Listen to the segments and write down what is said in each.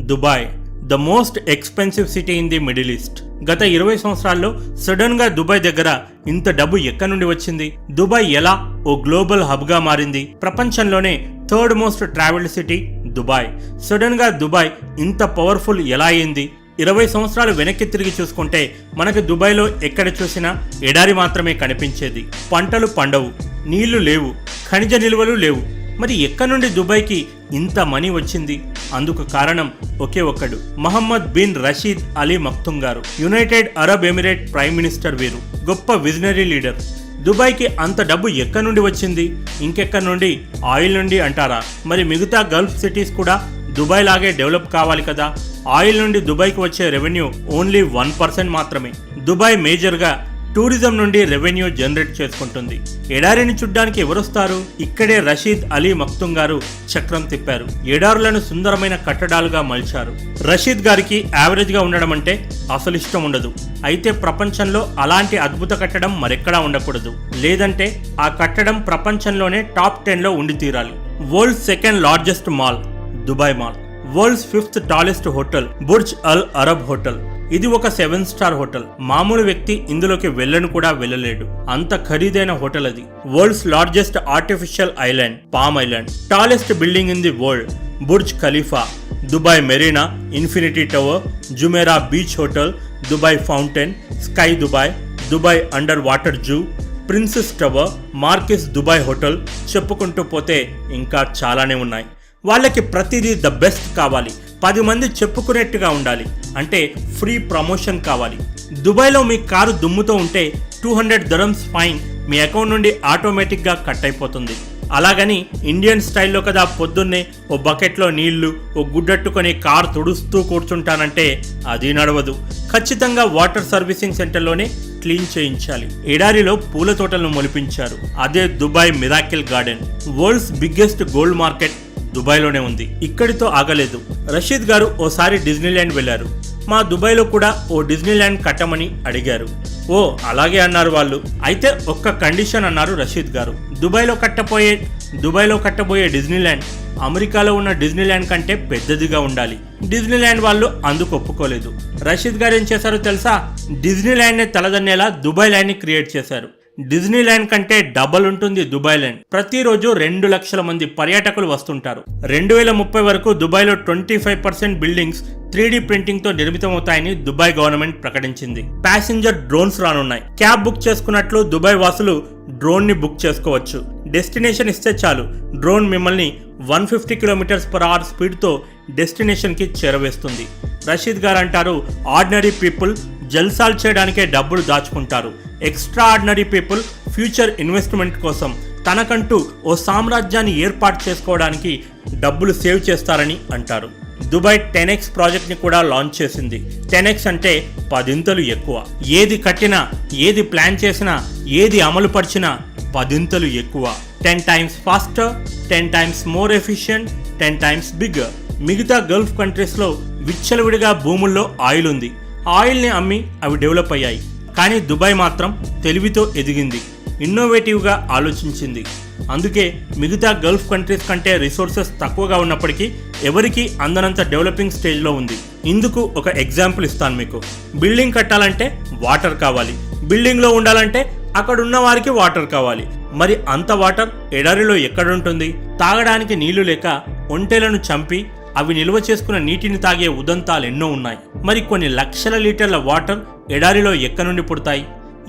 Dubai the most expensive city in the middle east. గత 20 సంవత్సరాల్లో sudden గా Dubai దగ్గర ఇంత డబ్బు ఎక్కడి నుండి వచ్చింది? దుబాయ్ ఎలా ఓ గ్లోబల్ హబ్ గా మారింది? ప్రపంచంలోనే third most travelled city Dubai. Sudden గా దుబాయ్ ఇంత పవర్ఫుల్ ఎలా అయింది? 20 సంవత్సరాలు వెనక్కి తిరిగి చూసుకుంటే మనకు దుబాయ్లో ఎక్కడ చూసినా ఎడారి మాత్రమే కనిపించేది. పంటలు పండవు, నీళ్లు లేవు, ఖనిజ నిల్వలు లేవు. మరి ఎక్కడి నుండి దుబాయ్కి ఇంత మనీ వచ్చింది? అందుకు కారణం ఒకే ఒక్కడు, Mohammed bin Rashid Al Maktoum గారు. United Arab Emirate prime minister వీరు. గొప్ప విజనరీ లీడర్. దుబాయ్కి అంత డబ్బు ఎక్కడి నుండి వచ్చింది? ఇంకెక్కడి నుండి? ఆయిల్ నుండి అంటారా? మరి మిగతా గల్ఫ్ సిటీస్ కూడా దుబాయ్ లాగే డెవలప్ కావాలి కదా. ఆయిల్ నుండి దుబాయ్కి వచ్చే రెవెన్యూ ఓన్లీ 1% మాత్రమే. దుబాయ్ మేజర్గా టూరిజం నుండి రెవెన్యూ జనరేట్ చేసుకుంటుంది. ఎడారిని చూడ్డానికి ఎవరొస్తారు? ఇక్కడే రషీద్ అలీ మక్తుమ్ గారు చక్రం తిప్పారు. ఎడారులను సుందరమైన కట్టడాలుగా మలిచారు. రషీద్ గారికి యావరేజ్ గా ఉండడం అంటే అసలు ఇష్టం ఉండదు. అయితే ప్రపంచంలో అలాంటి అద్భుత కట్టడం మరెక్కడా ఉండకూడదు. లేదంటే ఆ కట్టడం ప్రపంచంలోనే టాప్ 10లో ఉండి తీరాలి. World second largest mall Dubai mall. World's 5th tallest hotel Burj Al Arab hotel. ఇది ఒక 7 స్టార్ హోటల్. మామూలు వ్యక్తి ఇందులోకి వెళ్ళను కూడా వెళ్ళలేడు, అంత ఖరీదైన హోటల్ అది. World's largest artificial island palm island. Tallest building in the world Burj Khalifa. Dubai Marina, infinity tower, Jumeirah beach hotel, Dubai fountain, sky Dubai, Dubai under water zoo, princess tower, marquise Dubai hotel. చెప్పుకుంటూ పోతే ఇంకా చాలానే ఉన్నాయి. వాళ్ళకి ప్రతిదీ the best కావాలి, 10 మంది చెప్పుకునేట్టుగా ఉండాలి, అంటే ఫ్రీ ప్రమోషన్ కావాలి. దుబాయ్లో మీ కారు దుమ్ముతో ఉంటే 200 dirhams ఫైన్ మీ అకౌంట్ నుండి ఆటోమేటిక్గా కట్ అయిపోతుంది. అలాగని ఇండియన్ స్టైల్లో కదా పొద్దున్నే ఓ బకెట్లో నీళ్లు, ఓ గుడ్డట్టుకొని కారు తుడుస్తూ కూర్చుంటానంటే అది నడవదు. ఖచ్చితంగా వాటర్ సర్వీసింగ్ సెంటర్లోనే క్లీన్ చేయించాలి. ఎడారిలో పూల తోటలను మొలిపించారు. అదే Dubai miracle garden. World's biggest gold market దుబాయ్లోనే ఉంది. ఇక్కడితో ఆగలేదు. రషీద్ గారు ఓసారి డిజ్నీల్యాండ్ వెళ్లారు. మా దుబాయ్లో కూడా ఓ డిజ్నీల్యాండ్ కట్టమని అడిగారు. ఓ అలాగే అన్నారు వాళ్ళు. అయితే ఒక్క కండిషన్ అన్నారు రషీద్ గారు. దుబాయ్లో కట్టబోయే డిజ్నీల్యాండ్ అమెరికాలో ఉన్న డిజ్నీల్యాండ్ కంటే పెద్దదిగా ఉండాలి. డిజ్నీల్యాండ్ వాళ్ళు అందుకు ఒప్పుకోలేదు. రషీద్ గారు ఏం చేశారో తెలుసా? డిజ్నీల్యాండ్ ని తలదన్నేలా దుబాయ్ ల్యాండ్ ని క్రియేట్ చేశారు. డిజ్నీల్యాండ్ కంటే డబల్ ఉంటుంది దుబాయ్ ల్యాండ్. ప్రతిరోజు 2 లక్షల మంది పర్యాటకులు వస్తుంటారు. 2030 వరకు దుబాయ్లో 25% బిల్డింగ్స్ 3D ప్రింటింగ్ తో నిర్మితమవుతాయని దుబాయ్ గవర్నమెంట్ ప్రకటించింది. ప్యాసింజర్ డ్రోన్స్ రానున్నాయి. క్యాబ్ బుక్ చేసుకున్నట్లు దుబాయ్ వాసులు డ్రోన్ ని బుక్ చేసుకోవచ్చు. డెస్టినేషన్ ఇస్తే చాలు, డ్రోన్ మిమ్మల్ని 150 km/h స్పీడ్ తో డెస్టినేషన్ కి చేరవేస్తుంది. రషీద్ గారు అంటారు, ఆర్డినరీ పీపుల్ జల్సాలు చేయడానికే డబ్బులు దాచుకుంటారు. Extraordinary people future investment కోసం తనకంటూ ఓ సామ్రాజ్యాన్ని ఏర్పాటు చేసుకోవడానికి డబ్బులు సేవ్ చేస్తారని అంటారు. దుబాయ్ 10x ప్రాజెక్ట్ ని కూడా లాంచ్ చేసింది. 10x అంటే 10 ఎక్కువ. ఏది కట్టినా, ఏది ప్లాన్ చేసినా, ఏది అమలు పరిచినా 10 ఎక్కువ. 10 times faster, 10 times more efficient, 10 times bigger. మిగతా గల్ఫ్ కంట్రీస్ లో విచ్చలవిడిగా భూముల్లో ఆయిల్ ఉంది. ఆయిల్ ని అమ్మి అవి డెవలప్ అయ్యాయి. కానీ దుబాయ్ మాత్రం తెలివితో ఎదిగింది, ఇన్నోవేటివ్గా ఆలోచించింది. అందుకే మిగతా గల్ఫ్ కంట్రీస్ కంటే రిసోర్సెస్ తక్కువగా ఉన్నప్పటికీ ఎవరికీ అందనంత డెవలపింగ్ స్టేజ్లో ఉంది. ఇందుకు ఒక ఎగ్జాంపుల్ ఇస్తాను మీకు. బిల్డింగ్ కట్టాలంటే వాటర్ కావాలి, బిల్డింగ్లో ఉండాలంటే అక్కడ ఉన్న వారికి వాటర్ కావాలి. మరి అంత వాటర్ ఎడారిలో ఎక్కడుంటుంది? తాగడానికి నీళ్లు లేక ఒంటెలను చంపి అవి నిల్వ చేసుకున్న నీటిని తాగే ఉదంతాలు ఎన్నో ఉన్నాయి. మరి కొన్ని లక్షల లీటర్ల వాటర్ ఎడారిలో ఎక్కడి నుండి పుడతాయి?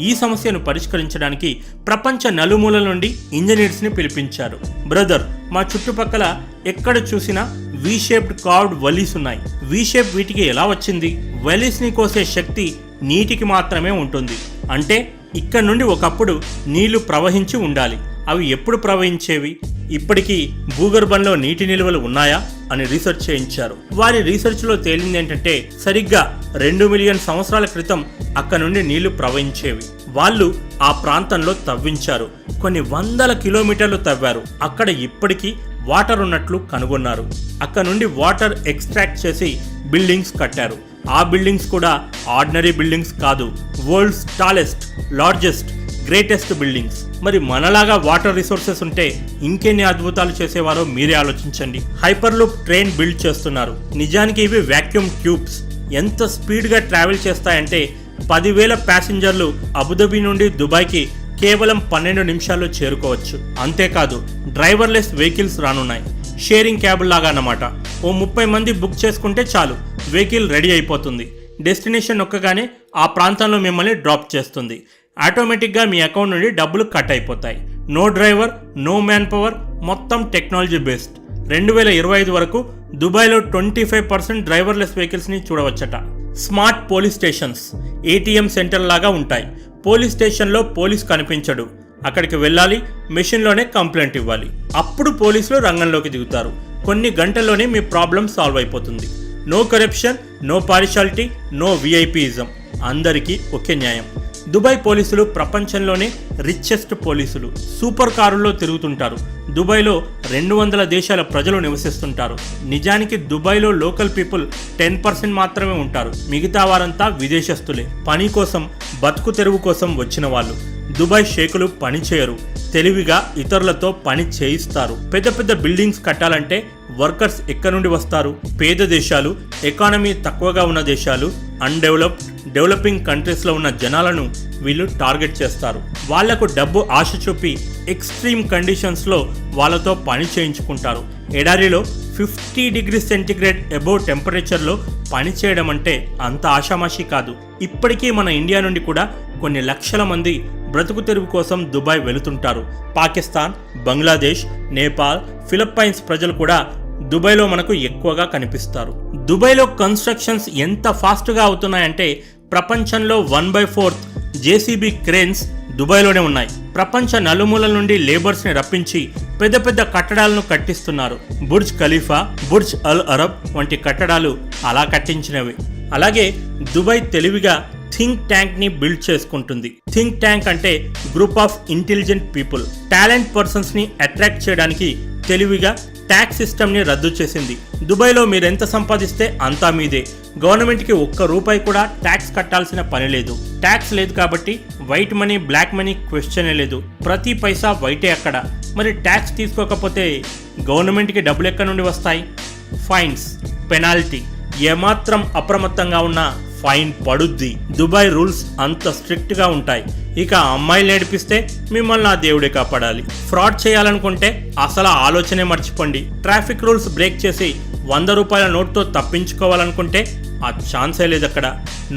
ఈ సమస్యను పరిష్కరించడానికి ప్రపంచ నలుమూలల నుండి ఇంజనీర్స్ ని పిలిపించారు. బ్రదర్, మా చుట్టుపక్కల ఎక్కడ చూసినా వి షేప్డ్ కార్వ్డ్ వలీస్ ఉన్నాయి. వి షేప్ వీటికి ఎలా వచ్చింది? వలీస్ ని కోసే శక్తి నీటికి మాత్రమే ఉంటుంది. అంటే ఇక్కడ నుండి ఒకప్పుడు నీళ్లు ప్రవహించి ఉండాలి. అవి ఎప్పుడు ప్రవహించేవి? ఇప్పటికీ భూగర్భంలో నీటి నిల్వలు ఉన్నాయా అని రీసెర్చ్ చేయించారు. వారి రీసెర్చ్ లో తేలింది ఏంటంటే సరిగ్గా 2 మిలియన్ సంవత్సరాల క్రితం అక్కడ నుండి నీళ్లు ప్రవహించేవి. వాళ్ళు ఆ ప్రాంతంలో తవ్వించారు. కొన్ని 100 కిలోమీటర్లు తవ్వారు. అక్కడ ఇప్పటికీ వాటర్ ఉన్నట్లు కనుగొన్నారు. అక్కడ నుండి వాటర్ ఎక్స్ట్రాక్ట్ చేసి బిల్డింగ్స్ కట్టారు. ఆ బిల్డింగ్స్ కూడా ఆర్డినరీ బిల్డింగ్స్ కాదు, world's tallest, largest, greatest buildings. మరి మనలాగా వాటర్ రిసోర్సెస్ ఉంటే ఇంకెన్ని అద్భుతాలు చేసేవారో మీరే ఆలోచించండి. హైపర్ లూప్ ట్రైన్ బిల్డ్ చేస్తున్నారు. నిజానికి ఇవి వాక్యూమ్ ట్యూబ్స్. ఎంత స్పీడ్గా ట్రావెల్ చేస్తాయంటే 10,000 ప్యాసింజర్లు అబుదాబి నుండి దుబాయ్కి కేవలం 12 నిమిషాల్లో చేరుకోవచ్చు. అంతేకాదు డ్రైవర్లెస్ వెహికల్స్ రానున్నాయి. షేరింగ్ క్యాబ్ లాగా అన్నమాట. ఓ 30 మంది బుక్ చేసుకుంటే చాలు, వెహికల్ రెడీ అయిపోతుంది. డెస్టినేషన్ నొక్కగానే ఆ ప్రాంతంలో మిమ్మల్ని డ్రాప్ చేస్తుంది. ఆటోమేటిక్గా మీ అకౌంట్ నుండి డబ్బులు కట్ అయిపోతాయి. No driver, no man power, మొత్తం టెక్నాలజీ బేస్డ్. 2025 వరకు దుబాయ్లో 25% డ్రైవర్లెస్ వెహికల్స్ని చూడవచ్చట. Smart police stations ATM centre లాగా ఉంటాయి. పోలీస్ స్టేషన్లో పోలీస్ కనిపించడు. అక్కడికి వెళ్ళాలి, మెషిన్లోనే కంప్లైంట్ ఇవ్వాలి. అప్పుడు పోలీసులు రంగంలోకి దిగుతారు. కొన్ని గంటల్లోనే మీ ప్రాబ్లం సాల్వ్ అయిపోతుంది. No corruption, no partiality, no VIPism. అందరికీ ఒకే న్యాయం. దుబాయ్ పోలీసులు ప్రపంచంలోనే రిచెస్ట్ పోలీసులు. సూపర్ కారుల్లో తిరుగుతుంటారు. దుబాయ్లో 200 దేశాల ప్రజలు నివసిస్తుంటారు. నిజానికి దుబాయ్లో లోకల్ పీపుల్ 10% మాత్రమే ఉంటారు. మిగతా వారంతా విదేశస్తులే. పని కోసం, బతుకు తెరువు కోసం వచ్చిన వాళ్ళు. దుబాయ్ షేకులు పని చేయరు. తెలివిగా ఇతరులతో పని చేయిస్తారు. పెద్ద పెద్ద బిల్డింగ్స్ కట్టాలంటే వర్కర్స్ ఎక్కడి నుండి వస్తారు? పేద దేశాలు, ఎకానమీ తక్కువగా ఉన్న దేశాలు, డెవలపింగ్ కంట్రీస్లో ఉన్న జనాలను వీళ్ళు టార్గెట్ చేస్తారు. వాళ్లకు డబ్బు ఆశ చూపి ఎక్స్ట్రీమ్ కండిషన్స్లో వాళ్ళతో పని చేయించుకుంటారు. ఎడారిలో 50 డిగ్రీ సెంటిగ్రేడ్ అబోవ్ టెంపరేచర్లో పని చేయడం అంటే అంత ఆషామాషి కాదు. ఇప్పటికీ మన ఇండియా నుండి కూడా కొన్ని లక్షల మంది బ్రతుకు తెరువు కోసం దుబాయ్ వెళుతుంటారు. పాకిస్తాన్, బంగ్లాదేశ్, నేపాల్, ఫిలిప్పైన్స్ ప్రజలు కూడా దుబాయ్లో మనకు ఎక్కువగా కనిపిస్తారు. దుబాయ్లో కన్స్ట్రక్షన్స్ ఎంత ఫాస్ట్గా అవుతున్నాయంటే ప్రపంచంలో 1/4 జేసీబీ క్రేన్స్ దుబాయ్లోనే ఉన్నాయి. ప్రపంచ నలుమూలల నుండి లేబర్స్ని రప్పించి పెద్ద పెద్ద కట్టడాలను కట్టిస్తున్నారు. Burj Khalifa, Burj Al Arab వంటి కట్టడాలు అలా కట్టించినవి. అలాగే దుబాయ్ తెలివిగా థింక్ ట్యాంక్ ని బిల్డ్ చేసుకుంటుంది. థింక్ ట్యాంక్ అంటే group of intelligent people. Talent persons ని అట్రాక్ట్ చేయడానికి తెలివిగా ట్యాక్స్ సిస్టమ్ ని రద్దు చేసింది. దుబాయ్లో మీరు ఎంత సంపాదిస్తే అంతా మీదే. గవర్నమెంట్కి ₹1 కూడా ట్యాక్స్ కట్టాల్సిన పని లేదు. ట్యాక్స్ లేదు కాబట్టి వైట్ మనీ, బ్లాక్ మనీ క్వశ్చనే లేదు. ప్రతి పైసా వైటే అక్కడ. మరి ట్యాక్స్ తీసుకోకపోతే గవర్నమెంట్కి డబ్బులు ఎక్కడి నుండి వస్తాయి? Fines, penalty. ఏమాత్రం అప్రమత్తంగా ఉన్నా ఫైన్ పడుద్ది. దుబాయ్ రూల్స్ అంత స్ట్రిక్ట్ గా ఉంటాయి. ఇక అమ్మాయిలు ఏడిపిస్తే మిమ్మల్ని ఆ దేవుడే కాపాడాలి. ఫ్రాడ్ చేయాలనుకుంటే అసలు ఆలోచనే మర్చిపోండి. ట్రాఫిక్ రూల్స్ బ్రేక్ చేసి ₹100 నోట్తో తప్పించుకోవాలనుకుంటే ఆ ఛాన్సే లేదు అక్కడ.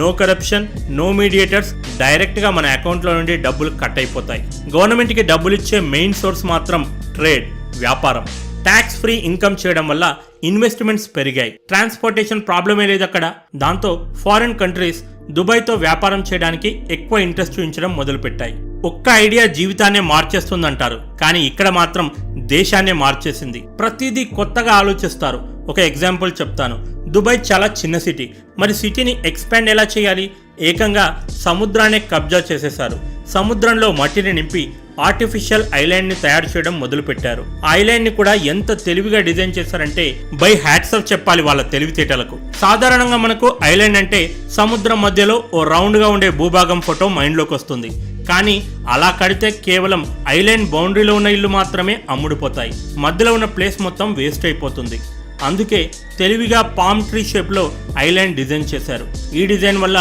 No corruption, no mediators. డైరెక్ట్గా మన అకౌంట్లో నుండి డబ్బులు కట్ అయిపోతాయి. గవర్నమెంట్కి డబ్బులు ఇచ్చే మెయిన్ సోర్స్ మాత్రం ట్రేడ్, వ్యాపారం. ట్యాక్స్ ఫ్రీ ఇన్కమ్ చేయడం వల్ల ఇన్వెస్ట్మెంట్స్ పెరిగాయి. ట్రాన్స్పోర్టేషన్ ప్రాబ్లమే లేదు అక్కడ. దాంతో ఫారిన్ కంట్రీస్ దుబాయ్తో వ్యాపారం చేయడానికి ఎక్కువ ఇంట్రెస్ట్ చూపించడం మొదలుపెట్టాయి. ఒక్క ఐడియా జీవితాన్నే మార్చేస్తుందంటారు, కానీ ఇక్కడ మాత్రం దేశాన్నే మార్చేసింది. ప్రతిదీ కొత్తగా ఆలోచిస్తారు. ఒక ఎగ్జాంపుల్ చెప్తాను. దుబాయ్ చాలా చిన్న సిటీ. మరి సిటీని ఎక్స్పాండ్ ఎలా చేయాలి? ఏకంగా సముద్రాన్ని కబ్జా చేసేశారు. సముద్రంలో మట్టిని నింపి ఆర్టిఫిషియల్ ఐలాండ్ ని తయారు చేయడం మొదలు పెట్టారు. ఐలాండ్ ని కూడా ఎంత తెలివిగా డిజైన్ చేశారంటే బై హ్యాట్స్ ఆఫ్ చెప్పాలి వాళ్ళ తెలివితేటలకు. సాధారణంగా మనకు ఐలాండ్ అంటే సముద్రం మధ్యలో ఓ రౌండ్ గా ఉండే భూభాగం ఫోటో మైండ్ లోకి వస్తుంది. కానీ అలా కడితే కేవలం ఐలాండ్ బౌండరీలో ఉన్న ఇల్లు మాత్రమే అమ్ముడుపోతాయి. మధ్యలో ఉన్న ప్లేస్ మొత్తం వేస్ట్ అయిపోతుంది. అందుకే తెలివిగా పామ్ ట్రీ షేప్లో ఐలాండ్ డిజైన్ చేశారు. ఈ డిజైన్ వల్ల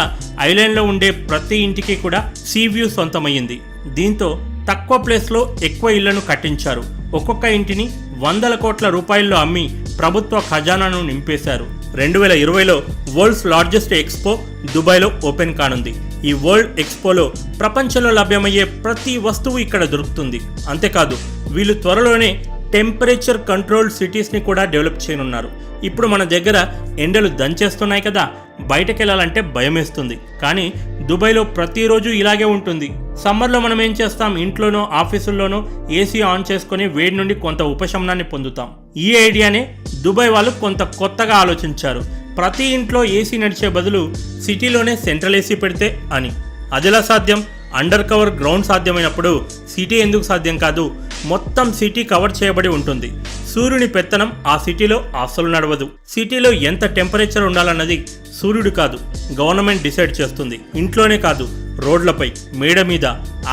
ఐలాండ్లో ఉండే ప్రతి ఇంటికి కూడా సీ వ్యూ సొంతమయ్యింది. దీంతో తక్కువ ప్లేస్లో ఎక్కువ ఇళ్లను కట్టించారు. ఒక్కొక్క ఇంటిని ₹100 కోట్ల అమ్మి ప్రభుత్వ ఖజానాను నింపేశారు. 2020లో వరల్డ్స్ లార్జెస్ట్ ఎక్స్పో దుబాయ్లో ఓపెన్ కానుంది. ఈ వరల్డ్ ఎక్స్పోలో ప్రపంచంలో లభ్యమయ్యే ప్రతి వస్తువు ఇక్కడ దొరుకుతుంది. అంతేకాదు వీళ్ళు త్వరలోనే టెంపరేచర్ కంట్రోల్డ్ సిటీస్ని కూడా డెవలప్ చేయనున్నారు. ఇప్పుడు మన దగ్గర ఎండలు దంచేస్తున్నాయి కదా, బయటకు వెళ్ళాలంటే భయం వేస్తుంది. కానీ దుబాయ్లో ప్రతిరోజు ఇలాగే ఉంటుంది. సమ్మర్లో మనం ఏం చేస్తాం? ఇంట్లోనో ఆఫీసుల్లోనో ఏసీ ఆన్ చేసుకుని వేడి నుండి కొంత ఉపశమనాన్ని పొందుతాం. ఈ ఐడియానే దుబాయ్ వాళ్ళు కొంత కొత్తగా ఆలోచించారు. ప్రతి ఇంట్లో ఏసీ నడిచే బదులు సిటీలోనే సెంట్రల్ ఏసీ పెడితే అని. అదెలా సాధ్యం? అండర్ కవర్ గ్రౌండ్ సాధ్యమైనప్పుడు సిటీ ఎందుకు సాధ్యం కాదు? మొత్తం సిటీ కవర్ చేయబడి ఉంటుంది. సూర్యుని పెత్తనం ఆ సిటీలో అస్సలు నడవదు. సిటీలో ఎంత టెంపరేచర్ ఉండాలన్నది సూర్యుడు కాదు, గవర్నమెంట్ డిసైడ్ చేస్తుంది. ఇంట్లోనే కాదు, రోడ్లపై, మేడ మీద,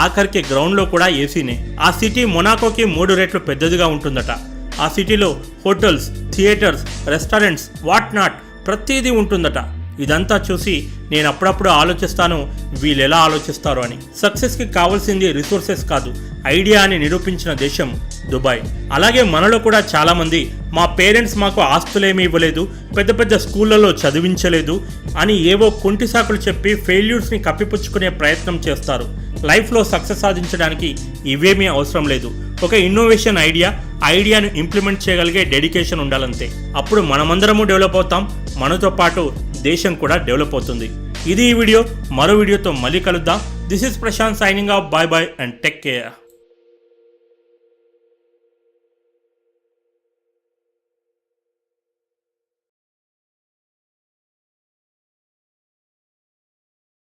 ఆఖరికి గ్రౌండ్లో కూడా ఏసీనే. ఆ సిటీ మొనాకోకి 3 రెట్లు పెద్దదిగా ఉంటుందట. ఆ సిటీలో hotels, theatres, restaurants, what not ప్రతిదీ ఉంటుందట. ఇదంతా చూసి నేను అప్పుడప్పుడు ఆలోచిస్తాను, వీళ్ళు ఎలా ఆలోచిస్తారో అని. సక్సెస్కి కావాల్సింది రిసోర్సెస్ కాదు, ఐడియా అని నిరూపించిన దేశం దుబాయ్. అలాగే మనలో కూడా చాలామంది మా పేరెంట్స్ మాకు ఆస్తులేమీ ఇవ్వలేదు, పెద్ద పెద్ద స్కూళ్ళలో చదివించలేదు అని ఏవో కుంటి సాకులు చెప్పి ఫెయిల్యూర్స్ని కప్పిపుచ్చుకునే ప్రయత్నం చేస్తారు. లైఫ్లో సక్సెస్ సాధించడానికి ఇవేమీ అవసరం లేదు. ఒక ఇన్నోవేషన్ ఐడియాను ఇంప్లిమెంట్ చేయగలిగే డెడికేషన్ ఉండాలంతే. అప్పుడు మనమందరము డెవలప్ అవుతాం, మనతో పాటు దేశం కూడా డెవలప్ అవుతుంది. ఇది ఈ వీడియో. మరో వీడియోతో మళ్ళీ కలుద్దాం. This is Prashant signing off. Bye bye and take care.